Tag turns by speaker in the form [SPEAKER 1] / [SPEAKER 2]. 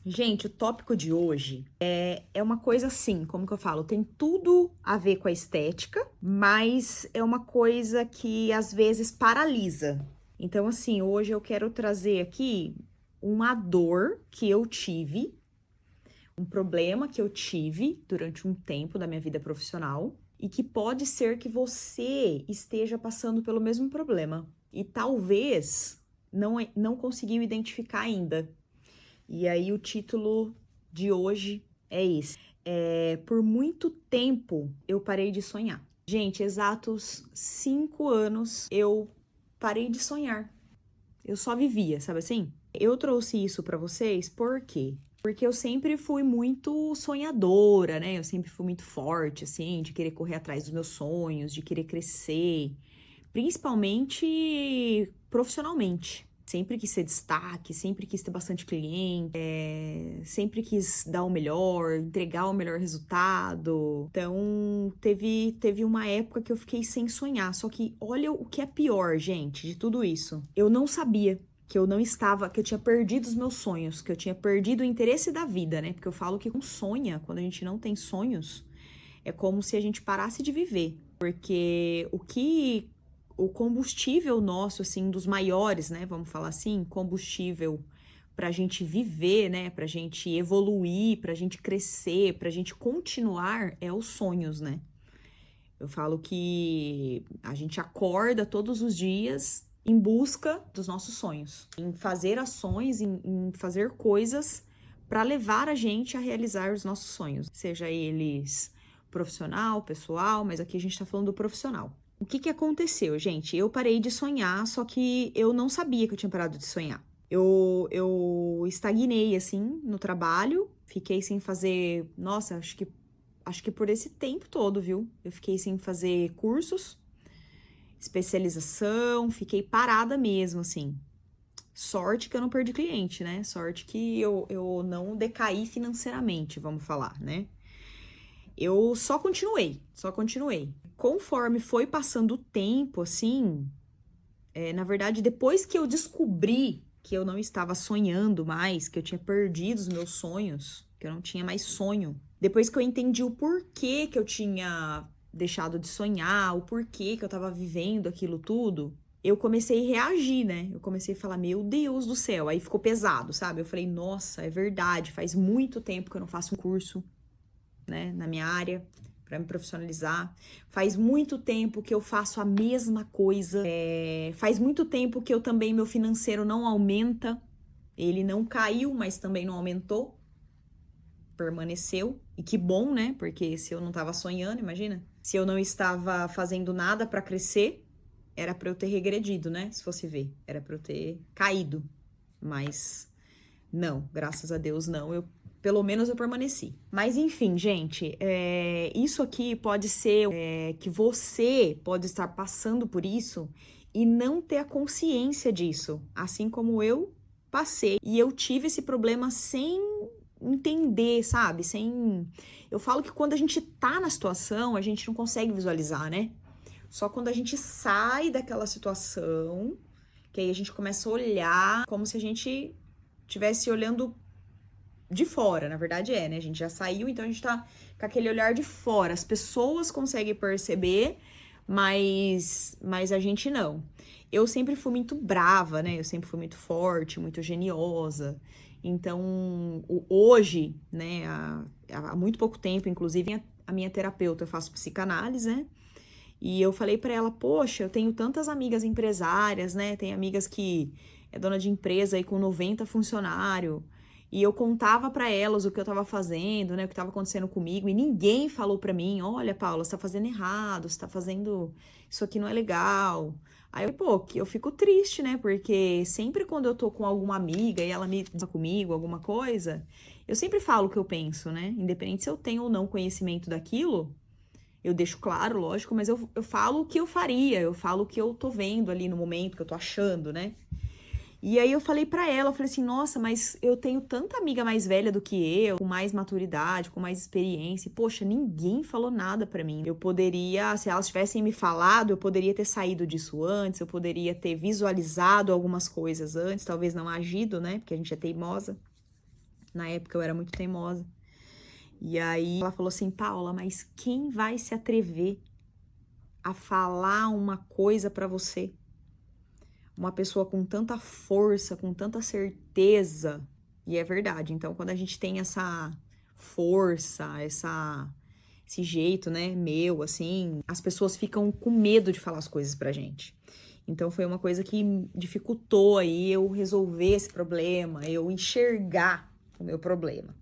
[SPEAKER 1] Gente, o tópico de hoje é uma coisa assim, como que eu falo? Tem tudo a ver com a estética, mas é uma coisa que às vezes paralisa. Então, assim, hoje eu quero trazer aqui uma dor que eu tive, um problema que eu tive durante um tempo da minha vida profissional e que pode ser que você esteja passando pelo mesmo problema e talvez não conseguiu identificar ainda. E aí o título de hoje é esse. Por muito tempo eu parei de sonhar. Gente, exatos 5 anos eu parei de sonhar. Eu só vivia, sabe assim? Eu trouxe isso pra vocês por quê? Porque eu sempre fui muito sonhadora, né? Eu sempre fui muito forte, assim, de querer correr atrás dos meus sonhos, de querer crescer, principalmente profissionalmente. Sempre quis ser destaque, sempre quis ter bastante cliente, sempre quis dar o melhor, entregar o melhor resultado. Então, teve uma época que eu fiquei sem sonhar. Só que olha o que é pior, gente, de tudo isso. Eu não sabia que eu não estava, que eu tinha perdido os meus sonhos, que eu tinha perdido o interesse da vida, né? Porque eu falo que com sonha, quando a gente não tem sonhos, é como se a gente parasse de viver. Porque o combustível nosso, assim, dos maiores, né? Vamos falar assim, combustível pra gente viver, né? Pra gente evoluir, pra gente crescer, pra gente continuar, é os sonhos, né? Eu falo que a gente acorda todos os dias em busca dos nossos sonhos, em fazer ações, em fazer coisas para levar a gente a realizar os nossos sonhos, seja eles profissional, pessoal, mas aqui a gente tá falando do profissional. O que que aconteceu, gente? Eu parei de sonhar, só que eu não sabia que eu tinha parado de sonhar. Eu estagnei, assim, no trabalho, fiquei sem fazer, nossa, acho que por esse tempo todo, viu? Eu fiquei sem fazer cursos, especialização, fiquei parada mesmo, assim. Sorte que eu não perdi cliente, né? Sorte que eu não decaí financeiramente, vamos falar, né? Eu só continuei. Conforme foi passando o tempo, assim, na verdade, depois que eu descobri que eu não estava sonhando mais, que eu tinha perdido os meus sonhos, que eu não tinha mais sonho, depois que eu entendi o porquê que eu tinha deixado de sonhar, o porquê que eu tava vivendo aquilo tudo, eu comecei a reagir, né? Eu comecei a falar, meu Deus do céu, aí ficou pesado, sabe? Eu falei, nossa, é verdade, faz muito tempo que eu não faço um curso, né, na minha área, para me profissionalizar. Faz muito tempo que eu faço a mesma coisa. Faz muito tempo que eu também, meu financeiro não aumenta. Ele não caiu, mas também não aumentou. Permaneceu. E que bom, né? Porque se eu não tava sonhando, imagina. Se eu não estava fazendo nada para crescer, era para eu ter regredido, né? Se fosse ver, era para eu ter caído. Mas não, graças a Deus não. Pelo menos eu permaneci. Mas enfim, gente, isso aqui pode ser que você pode estar passando por isso e não ter a consciência disso, assim como eu passei. E eu tive esse problema sem entender, sabe? Eu falo que quando a gente tá na situação, a gente não consegue visualizar, né? Só quando a gente sai daquela situação, que aí a gente começa a olhar como se a gente estivesse olhando de fora, na verdade né? A gente já saiu, então a gente tá com aquele olhar de fora. As pessoas conseguem perceber, mas a gente não. Eu sempre fui muito brava, né? Eu sempre fui muito forte, muito geniosa. Então, hoje, né, há muito pouco tempo, inclusive, a minha terapeuta, eu faço psicanálise, né? E eu falei pra ela, poxa, eu tenho tantas amigas empresárias, né? Tem amigas que é dona de empresa aí com 90 funcionários. E eu contava pra elas o que eu tava fazendo, né? O que tava acontecendo comigo. E ninguém falou pra mim, olha, Paula, você tá fazendo errado, você tá fazendo... Isso aqui não é legal. Aí eu fico triste, né? Porque sempre quando eu tô com alguma amiga e ela me diz comigo alguma coisa, eu sempre falo o que eu penso, né? Independente se eu tenho ou não conhecimento daquilo, eu deixo claro, lógico, mas eu falo o que eu faria, eu falo o que eu tô vendo ali no momento, que eu tô achando, né? E aí eu falei pra ela, eu falei assim, nossa, mas eu tenho tanta amiga mais velha do que eu, com mais maturidade, com mais experiência, e, poxa, ninguém falou nada pra mim. Eu poderia, se elas tivessem me falado, eu poderia ter saído disso antes, eu poderia ter visualizado algumas coisas antes, talvez não agido, né? Porque a gente é teimosa. Na época eu era muito teimosa. E aí ela falou assim, Paula, mas quem vai se atrever a falar uma coisa pra você? Uma pessoa com tanta força, com tanta certeza. E é verdade. Então, quando a gente tem essa força, esse jeito, né, meu, assim, as pessoas ficam com medo de falar as coisas pra gente. Então, foi uma coisa que dificultou aí eu resolver esse problema, eu enxergar o meu problema.